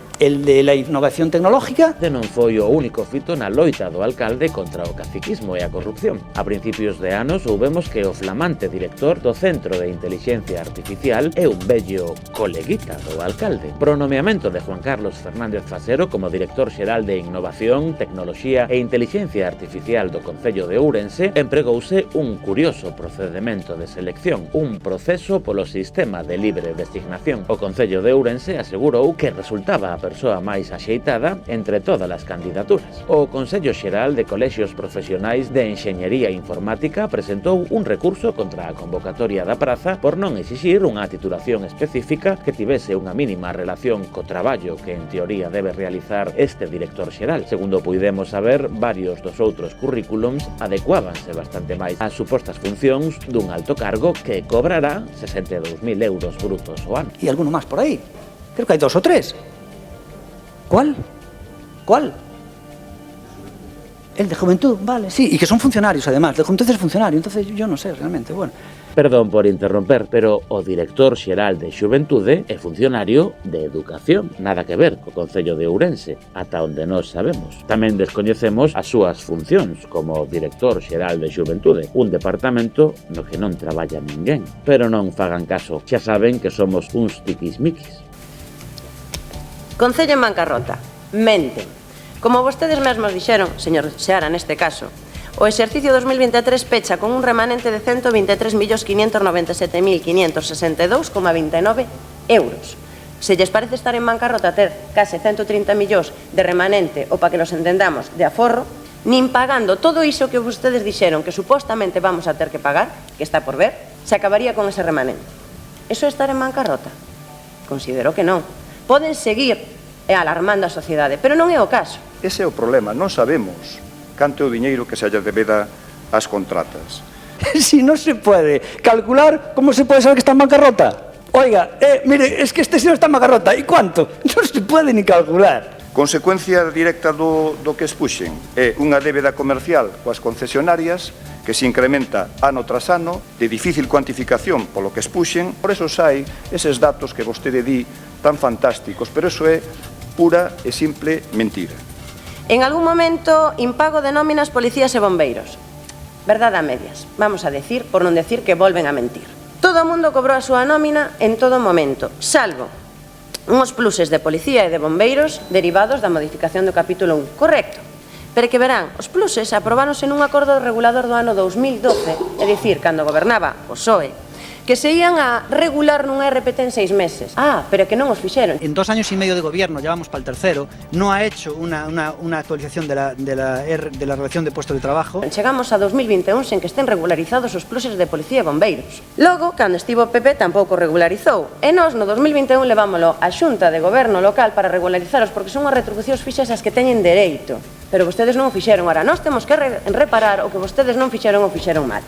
S8: la innovación tecnológica.
S2: Non foi o único fito na loita do alcalde contra o caciquismo e a corrupción. A principios de ano soubemos que o flamante director do Centro de Inteligencia Artificial é un vello coleguita do alcalde. Pro nomeamento de Juan Carlos Fernández Fasero como director xeral de Innovación, Tecnoloxía e Inteligencia Artificial do Concello de Ourense, empregouse un curioso procedimento de selección, un proceso polo sistema de libre designación. O Concello de Ourense asegurou que resultaba a persoa máis axeitada entre todas as candidaturas. O Consello Xeral de Colexios Profesionais de Enxeñería Informática presentou un recurso contra a convocatoria da praza por non exixir unha titulación específica que tivese unha mínima relación co traballo que en teoría debe realizar este director xeral. Segundo puidemos saber, varios dos outros currículums adecuábanse bastante máis ás supostas funcións dun alto cargo que cobrará 62.000 euros brutos o ano.
S8: Y alguno más por ahí. Creo que hay 2 o 3. ¿Cuál? El de Juventud, vale, sí, y que son funcionarios además. El de Juventud es funcionario, entonces yo no sé realmente, bueno.
S2: Perdón por interromper, pero o director xeral de Xuventude é funcionario de Educación. Nada que ver co Concello de Ourense, ata onde nós sabemos. Tamén descoñecemos as súas funcións como director xeral de Xuventude, un departamento no que non traballa ninguén. Pero non fagan caso, xa saben que somos uns tiquismiquis.
S6: Concello en bancarrota. Menten. Como vostedes mesmos dixeron, señor Seara, neste caso, o exercicio 2023 pecha con un remanente de 123.597.562,29 euros. Se lles parece estar en bancarrota ter case 130 millóns de remanente ou, para que nos entendamos, de aforro, nin pagando todo iso que vostedes dixeron que supostamente vamos a ter que pagar, que está por ver, se acabaría con ese remanente. Eso é estar en bancarrota? Considero que non. Poden seguir alarmando a sociedade, pero non é o caso.
S4: Ese é o problema, non sabemos canto é o diñeiro que se halla debeda ás contratas.
S8: Si no se puede calcular, ¿cómo se puede saber que está en bancarrota? Oiga, mire, es que este señor está en bancarrota. ¿Y cuánto? No se puede ni calcular.
S4: Consecuencia directa do que expuxen é unha débeda comercial coas concesionarias que se incrementa ano tras ano, de difícil cuantificación polo que expuxen, por eso sai eses datos que vostede di tan fantásticos, pero eso é pura e simple mentira.
S6: En algún momento, impago de nóminas policías e bombeiros. Verdade a medias, vamos a decir, por non decir que volven a mentir. Todo o mundo cobrou a súa nómina en todo momento, salvo unhos pluses de policía e de bombeiros derivados da modificación do capítulo 1. Correcto. Pero que verán, os pluses aprobaronse nun acordo regulador do ano 2012, é dicir, cando gobernaba o PSOE, que se iban a regular nun RPT en 6 meses. Pero que non os fixeron.
S8: En 2 años y medio de gobierno, ya vamos para el tercero, no ha hecho una actualización de la relación de puestos de trabajo.
S6: Chegamos a 2021 sen que estén regularizados os pluses de policía e bombeiros. Logo, cando estivo o PP, tampouco regularizou. E nós, no 2021, levámolo á Xunta de Goberno local para regularizaros, porque son as retribucións fixas as que teñen dereito. Pero vostedes non o fixeron. Ahora, nós temos que reparar o que vostedes non fixeron ou fixeron mal.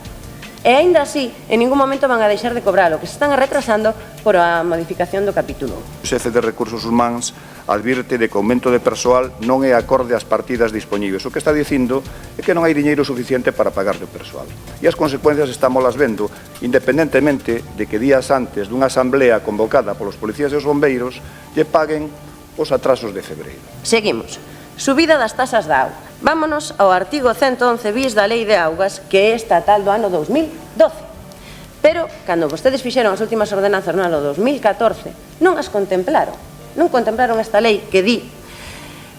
S6: E aínda así, en ningún momento van a deixar de cobrar o que se están retrasando por a modificación do capítulo.
S4: O xefe de Recursos Humanos advirte de que o aumento de persoal non é acorde ás partidas dispoñibles. O que está dicindo é que non hai diñeiro suficiente para pagar o persoal. E as consecuencias estámolas vendo, independentemente de que días antes dunha asamblea convocada polos policías e os bombeiros lle paguen os atrasos de febreiro.
S6: Seguimos. Subida das tasas da auga. Vámonos ao artigo 111 bis da Lei de Augas, que é estatal do ano 2012. Pero, cando vostedes fixeron as últimas ordenanzas no ano 2014, non as contemplaron. Non contemplaron esta lei que di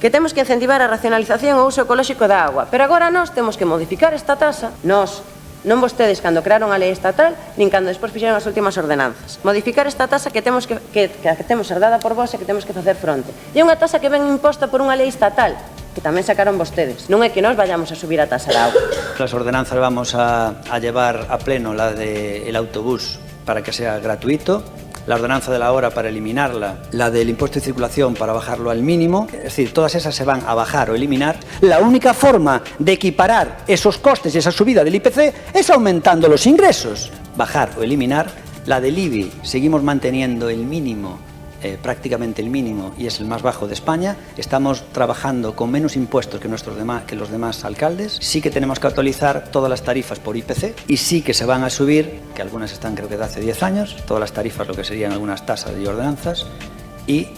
S6: que temos que incentivar a racionalización e o uso ecolóxico da agua. Pero agora nós temos que modificar esta taxa, nós, non vostedes cando crearon a lei estatal, nin cando despois fixeron as últimas ordenanzas. Modificar esta taxa que temos herdada por vos e que temos que facer fronte. E é unha taxa que ven imposta por unha lei estatal, que tamén sacaron vostedes. Non é que nós vayamos a subir a taxa da agua.
S1: Las ordenanzas vamos a llevar a pleno la del autobús para que sea gratuito, la ordenanza de la hora para eliminarla, la del impuesto de circulación para bajarlo al mínimo, es decir, todas esas se van a bajar o eliminar. La única forma de equiparar esos costes y esa subida del IPC es aumentando los ingresos. Bajar o eliminar. La del IBI seguimos manteniendo el mínimo, prácticamente el mínimo, y es el más bajo de España. Estamos trabajando con menos impuestos que los demás alcaldes. Sí que tenemos que actualizar todas las tarifas por IPC y sí que se van a subir, que algunas están creo que de hace 10 años, todas las tarifas, lo que serían algunas tasas y ordenanzas, y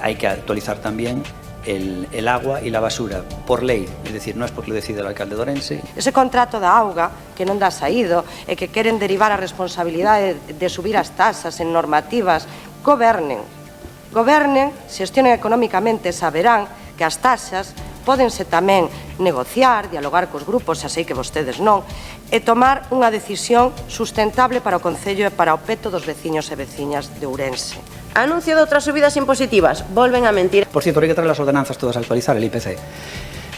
S1: hay que actualizar también el agua y la basura por lei, es decir, non é porque lo decide o alcalde de Ourense.
S5: Ese contrato da auga que non dá saído e que queren derivar a responsabilidade de subir as tasas en normativas, gobernen, xestionen económicamente, saberán que as taxas pódense tamén negociar, dialogar cos grupos, xa sei que vostedes non, e tomar unha decisión sustentable para o Concello e para o peto dos veciños e veciñas de Ourense.
S6: Anuncio de outras subidas impositivas. Volven a mentir.
S1: Por cierto, hay que traer las ordenanzas todas a actualizar el IPC.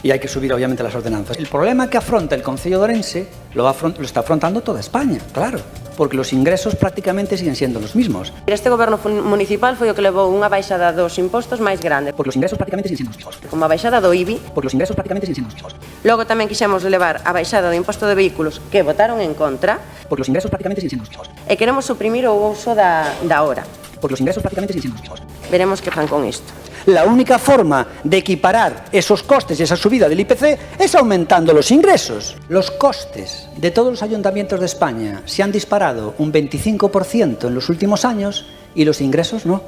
S1: Y hay que subir, obviamente, las ordenanzas. El problema que afronta el Concello de Ourense lo está afrontando toda España, claro, porque los ingresos prácticamente siguen siendo los mismos.
S6: Este goberno municipal foi o que levou unha baixada dos impostos máis grande.
S1: Porque los ingresos prácticamente siguen siendo los mismos.
S6: Como a baixada do IBI.
S1: Porque los ingresos prácticamente siguen siendo los mismos.
S6: Logo tamén quixemos levar a baixada do imposto de vehículos que votaron en contra.
S1: Porque los ingresos prácticamente siguen siendo los mismos.
S6: E queremos suprimir o uso da hora.
S1: Porque los ingresos prácticamente siguen siendo los mismos.
S6: Veremos que fan con isto.
S1: La única forma de equiparar esos costes y esa subida del IPC es aumentando los ingresos. Los costes de todos los ayuntamientos de España se han disparado un 25% en los últimos años y los ingresos no.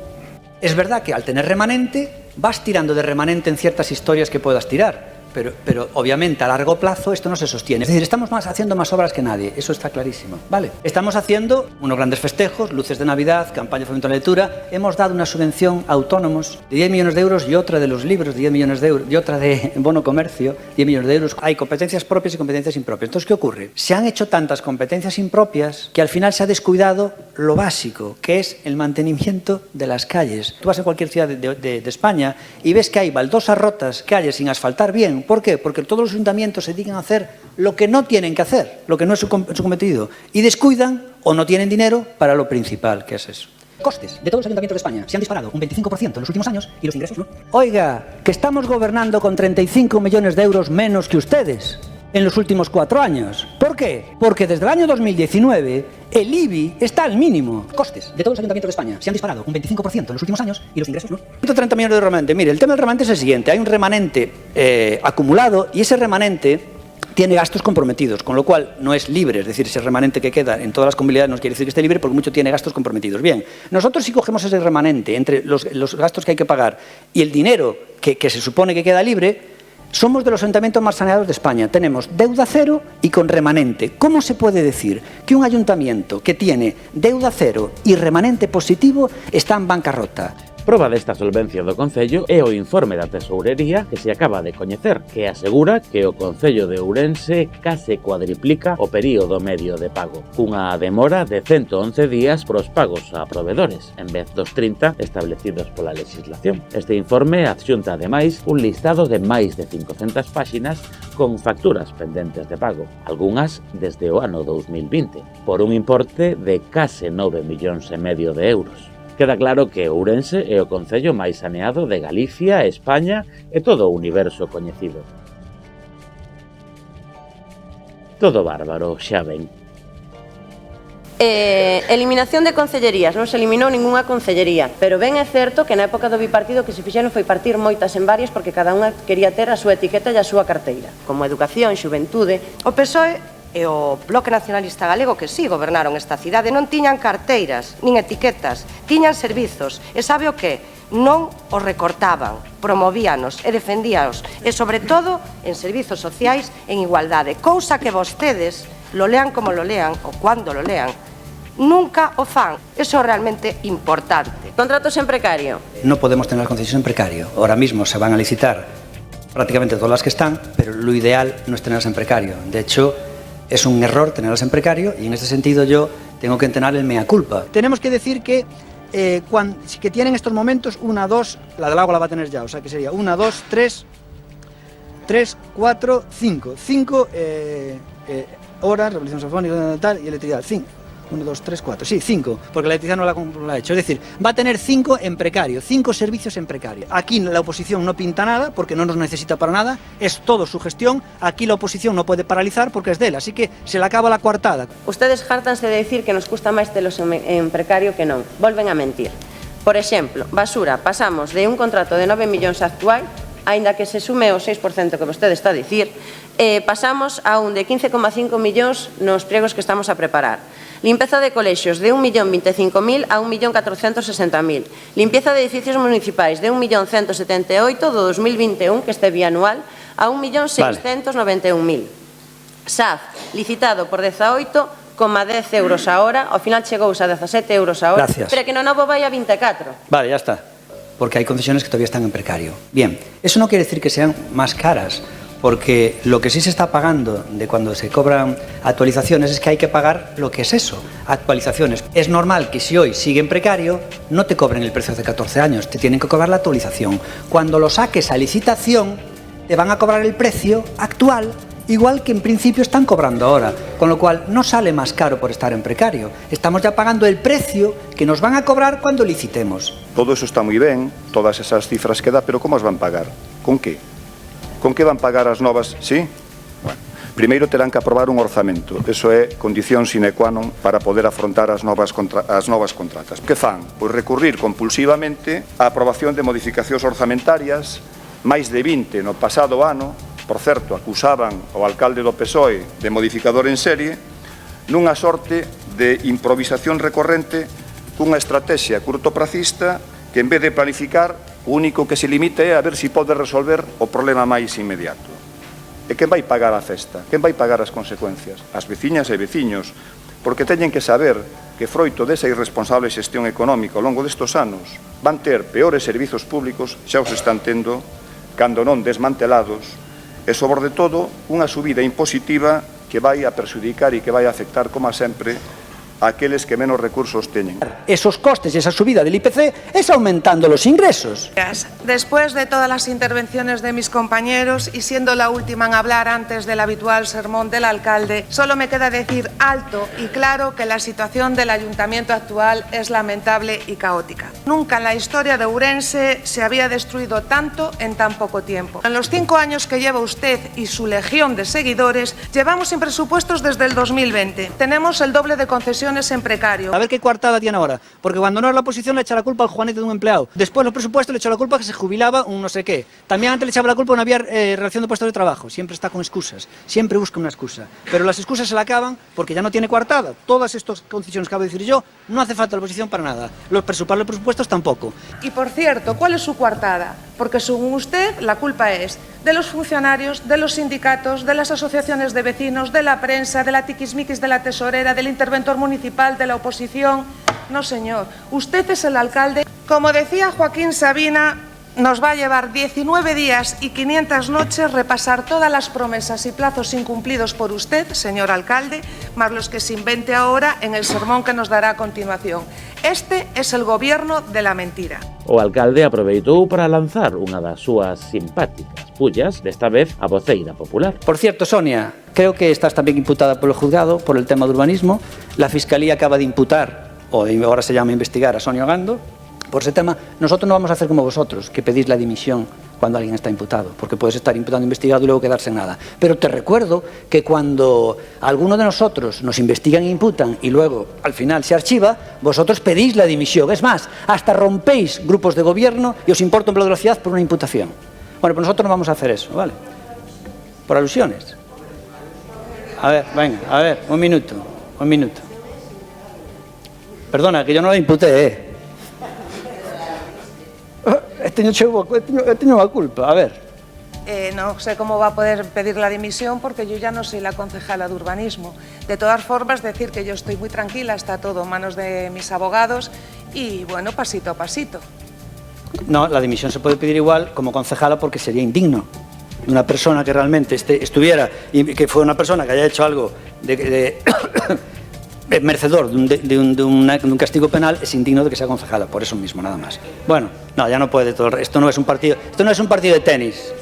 S1: Es verdad que al tener remanente, vas tirando de remanente en ciertas historias que puedas tirar. Pero obviamente a largo plazo esto no se sostiene. Es decir, estamos haciendo más obras que nadie, eso está clarísimo, ¿vale? Estamos haciendo unos grandes festejos, luces de Navidad, campaña de fomento a la lectura, hemos dado una subvención a autónomos de 10 millones de euros y otra de los libros de 10 millones de euros y otra de bono comercio, 10 millones de euros. Hay competencias propias y competencias impropias. Entonces, ¿qué ocurre? Se han hecho tantas competencias impropias que al final se ha descuidado lo básico, que es el mantenimiento de las calles. Tú vas a cualquier ciudad de España y ves que hay baldosas rotas, calles sin asfaltar bien. ¿Por qué? Porque todos los ayuntamientos se dedican a hacer lo que no tienen que hacer, lo que no es su cometido, y descuidan o no tienen dinero para lo principal, que es eso. Costes de todos los ayuntamientos de España se han disparado un 25% en los últimos años y los ingresos no. Oiga, que estamos gobernando con 35 millones de euros menos que ustedes en los últimos 4 años. ¿Por qué? Porque desde el año 2019 el IBI está al mínimo. Costes de todos los ayuntamientos de España se han disparado un 25% en los últimos años y los ingresos no. 130 millones de remanente. Mire, el tema del remanente es el siguiente. Hay un remanente acumulado y ese remanente tiene gastos comprometidos, con lo cual no es libre, es decir, ese remanente que queda en todas las comunidades no quiere decir que esté libre porque mucho tiene gastos comprometidos. Bien, nosotros si cogemos ese remanente entre los gastos que hay que pagar y el dinero que se supone que queda libre, somos de los ayuntamientos más saneados de España. Tenemos deuda cero y con remanente. ¿Cómo se puede decir que un ayuntamiento que tiene deuda cero y remanente positivo está en bancarrota?
S2: Proba desta solvencia do Concello é o informe da Tesourería que se acaba de coñecer, que asegura que o Concello de Ourense case cuadriplica o período medio de pago, cunha demora de 111 días pros pagos a provedores, en vez dos 30 establecidos pola legislación. Este informe adxunta ademais un listado de máis de 500 páxinas con facturas pendentes de pago, algunhas desde o ano 2020, por un importe de case 9,5 millóns de euros. Queda claro que Ourense é o concello máis saneado de Galicia, España e todo o universo coñecido. Todo bárbaro, xa ven.
S6: Eliminación de concellerías, non se eliminou ningunha concellería, pero ben é certo que na época do bipartido que se fixeron foi partir moitas en varias porque cada unha quería ter a súa etiqueta e a súa carteira, como educación, xuventude.
S5: O PSOE e o Bloque Nacionalista Galego, que sí gobernaron esta cidade, non tiñan carteiras, nin etiquetas, tiñan servizos, e sabe o que? Non os recortaban, promovíanos e defendíanos, e sobre todo en servizos sociais en igualdade, cousa que vostedes lo lean como lo lean o cuando lo lean, nunca o fan. Eso es realmente importante.
S6: Contratos en precario.
S8: No podemos tener las concesiones en precario. Ahora mismo se van a licitar prácticamente todas las que están, pero lo ideal no es tenerlas en precario. De hecho, es un error tenerlas en precario y en ese sentido yo tengo que entenar el mea culpa.
S13: Tenemos que decir que que tienen estos momentos 1, 2, la del agua la va a tener ya, o sea que sería 1, 2, 3, 4, 5. 5 horas, revolución sinfónica tal, y electricidad, 5. 1, 2, 3, 4, sí, 5, porque la electricidad no la ha hecho. Es decir, va a tener 5 en precario, 5 servicios en precario. Aquí la oposición no pinta nada, porque no nos necesita para nada, es todo su gestión. Aquí la oposición no puede paralizar porque es de él, así que se le acaba la coartada.
S6: Ustedes jártanse de decir que nos custa máis telos en precario que non. Volven a mentir. Por exemplo, basura, pasamos de un contrato de 9 millóns actual, aínda que se sume o 6% que vostede está a dicir, pasamos a un de 15,5 millóns nos pregos que estamos a preparar. Limpieza de colexios de 1.025.000 a 1.460.000. Limpieza de edificios municipais de 1.178.000 do 2021, que este bianual, a 1.691.000. SAF, licitado por 18,10 euros a hora, ao final chegouse a 17 euros a hora,
S8: Gracias.
S6: pero que no novo vai a 24.
S8: Vale, ya está. Porque hay concesiones que todavía están en precario. Bien, eso no quiere decir que sean más caras, porque lo que sí se está pagando de cuando se cobran actualizaciones es que hay que pagar lo que es eso, actualizaciones. Es normal que si hoy sigue en precario, no te cobren el precio de 14 años, te tienen que cobrar la actualización. Cuando lo saques a licitación, te van a cobrar el precio actual, igual que en principio están cobrando ahora, con lo cual no sale más caro por estar en precario. Estamos ya pagando el precio que nos van a cobrar cuando licitemos.
S4: Todo eso está moi ben, todas esas cifras que dá, pero como as van pagar? Con que? Con que van pagar as novas? Sí? Bueno, primeiro terán que aprobar un orzamento. Eso é condición sine qua non para poder afrontar as novas contratas. Que fan? Pois recurrir compulsivamente á aprobación de modificacións orzamentarias, máis de 20 no pasado ano. Por certo, acusaban ao alcalde do PSOE de modificador en serie, nunha sorte de improvisación recorrente cunha estrategia curtopracista que en vez de planificar, o único que se limita é a ver se pode resolver o problema máis inmediato. E quen vai pagar a festa? Quen vai pagar as consecuencias? As veciñas e veciños, porque teñen que saber que froito desa irresponsable xestión económica ao longo destos anos van ter peores servizos públicos, xa os están tendo, cando non desmantelados, e sobre todo unha subida impositiva que vai a perxudicar e que vai a afectar, como sempre, a aqueles que menos recursos teñen.
S8: Esos costes y esa subida del IPC es aumentando los ingresos.
S3: Después de todas las intervenciones de mis compañeros y siendo la última en hablar antes del habitual sermón del alcalde, solo me queda decir alto y claro que la situación del ayuntamiento actual es lamentable y caótica. Nunca en la historia de Ourense se había destruido tanto en tan poco tiempo. En los 5 años que lleva usted y su legión de seguidores, llevamos sin presupuestos desde el 2020. Tenemos el doble de concesiones en precario.
S13: A ver qué coartada tiene ahora, porque cuando no es la oposición le echa la culpa al Juanete de un empleado. Después los presupuestos le echa la culpa que se jubilaba un no sé qué. También antes le echaba la culpa no había relación de puestos de trabajo. Siempre está con excusas, siempre busca una excusa. Pero las excusas se la acaban porque ya no tiene coartada. Todas estas concesiones que acabo de decir yo, no hace falta la oposición para nada. Los presupuestos tampoco.
S3: Y por cierto, ¿cuál es su coartada? Porque según usted, la culpa es de los funcionarios, de los sindicatos, de las asociaciones de vecinos, de la prensa, de la tiquismiquis de la tesorera, del interventor municipal, de la oposición. No, señor, usted es el alcalde. Como decía Joaquín Sabina, nos va a llevar 19 días y 500 noches repasar todas las promesas y plazos incumplidos por usted, señor alcalde, más los que se invente ahora en el sermón que nos dará a continuación. Este es el gobierno de la mentira.
S2: O alcalde aproveitou para lanzar unha das súas simpáticas pullas, desta vez a voceira popular.
S8: Por cierto, Sonia, creo que estás también imputada por el juzgado por el tema de urbanismo. La Fiscalía acaba de imputar, o ahora se llama investigar, a Sonia Ogando por ese tema. Nosotros no vamos a hacer como vosotros, que pedís la dimisión cuando alguien está imputado, porque puedes estar imputado, investigado y luego quedarse en nada. Pero te recuerdo que cuando alguno de nosotros nos investigan e imputan y luego al final se archiva, vosotros pedís la dimisión. Es más, hasta rompéis grupos de gobierno y os importa un plano de velocidad por una imputación. Bueno, pues nosotros no vamos a hacer eso, ¿vale? Por alusiones. A ver, venga, a ver, un minuto. Perdona, que yo no la imputé, He tenido a culpa, a ver.
S3: no sé cómo va a poder pedir la dimisión porque yo ya no soy la concejala de urbanismo. De todas formas, decir que yo estoy muy tranquila, está todo en manos de mis abogados y, bueno, pasito a pasito.
S1: No, la dimisión se puede pedir igual como concejala porque sería indigno. Una persona que realmente estuviera y que fue una persona que haya hecho algo merecedor de un castigo penal, es indigno de que sea concejala, por eso mismo, nada más. Bueno, no, ya no puede todo. Esto no es un partido de tenis.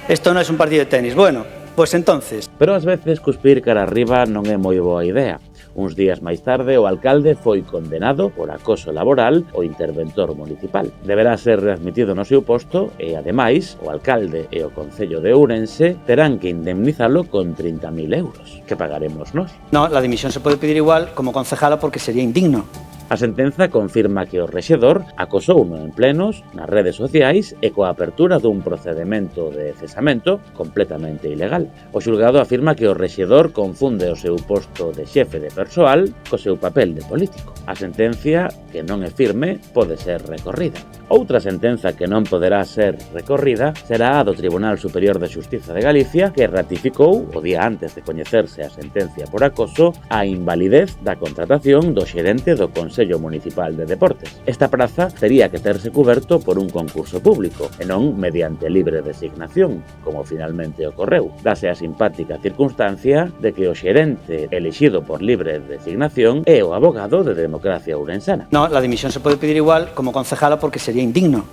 S1: Esto no es un partido de tenis. Bueno, pues entonces...
S2: Pero ás veces cuspir cara arriba non é moi boa idea. Uns días máis tarde, o alcalde foi condenado por acoso laboral ao interventor municipal. Deberá ser readmitido no seu posto e, ademais, o alcalde e o Concello de Ourense terán que indemnizalo con 30.000 euros, que pagaremos nós.
S1: No, la dimisión se puede pedir igual como concejala porque sería indigno.
S2: A sentenza confirma que o rexedor acosouno en plenos nas redes sociais e coa apertura dun procedemento de cesamento completamente ilegal. O xulgado afirma que o rexedor confunde o seu posto de xefe de persoal co seu papel de político. A sentencia, que non é firme, pode ser recorrida. Outra sentenza que non poderá ser recorrida será a do Tribunal Superior de Xustiza de Galicia, que ratificou, o día antes de coñecerse a sentencia por acoso, a invalidez da contratación do xerente do Consello Municipal de Deportes. Esta praza tería que terse cuberto por un concurso público, e non mediante libre designación, como finalmente ocorreu. Dase a simpática circunstancia de que o xerente elixido por libre designación é o abogado de Democracia Ourensana.
S1: No, la dimisión se puede pedir igual como concejala porque sería indigno.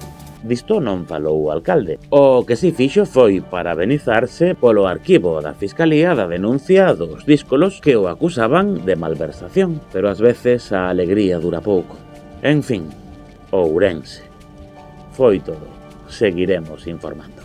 S2: Disto non falou o alcalde. O que si fixo foi parabenizarse polo arquivo da Fiscalía da denuncia dos díscolos que o acusaban de malversación. Pero ás veces a alegría dura pouco. En fin, Ourense. Foi todo. Seguiremos informando.